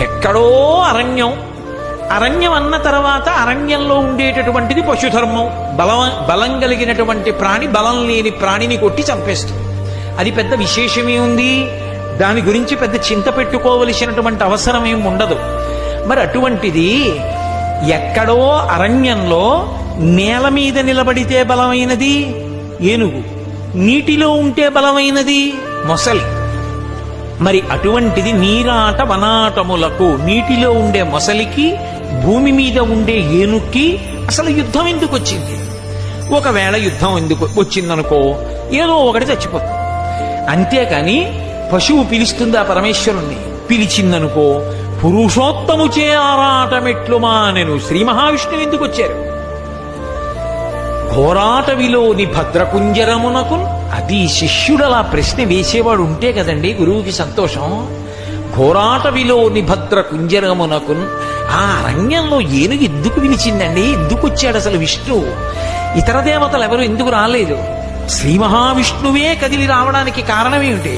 ఎక్కడో అరణ్యం. అరణ్యం అన్న తర్వాత అరణ్యంలో ఉండేటటువంటిది పశుధర్మం. బలం కలిగినటువంటి ప్రాణి బలం లేని ప్రాణిని కొట్టి చంపేస్తుంది. అది పెద్ద విశేషమే ఉంది, దాని గురించి పెద్ద చింత పెట్టుకోవలసినటువంటి అవసరం ఏమి ఉండదు. మరి అటువంటిది ఎక్కడో అరణ్యంలో నేల మీద నిలబడితే బలమైనది ఏనుగు, నీటిలో ఉంటే బలమైనది మొసలి. మరి అటువంటిది నీరాట వనాటములకు, నీటిలో ఉండే మొసలికి భూమి మీద ఉండే ఏనుక్కి అసలు యుద్ధం ఎందుకు వచ్చింది? ఒకవేళ యుద్ధం ఎందుకు వచ్చిందనుకో, ఏదో ఒకటి చచ్చిపోతుంది. అంతేకాని పశువు పిలుస్తుంది ఆ పరమేశ్వరుణ్ణి, పిలిచిందనుకో పురుషోత్తముచే ఆరాటమెట్లు మానెను. శ్రీ మహావిష్ణువు ఎందుకు వచ్చారు? ఘోరాటవిలోని భద్రకుంజరమునకు. అది శిష్యుడు అలా ప్రశ్న వేసేవాడు ఉంటే కదండి గురువుకి సంతోషం. ఘోరాటవిలోని భద్రకుంజరమునకు ఆ అరణ్యంలో ఏనుగు ఎందుకు పిలిచిందండి? ఎందుకు వచ్చాడు అసలు విష్ణువు? ఇతర దేవతలు ఎవరు ఎందుకు రాలేదు? శ్రీ మహావిష్ణువే కదిలి రావడానికి కారణమేమిటి?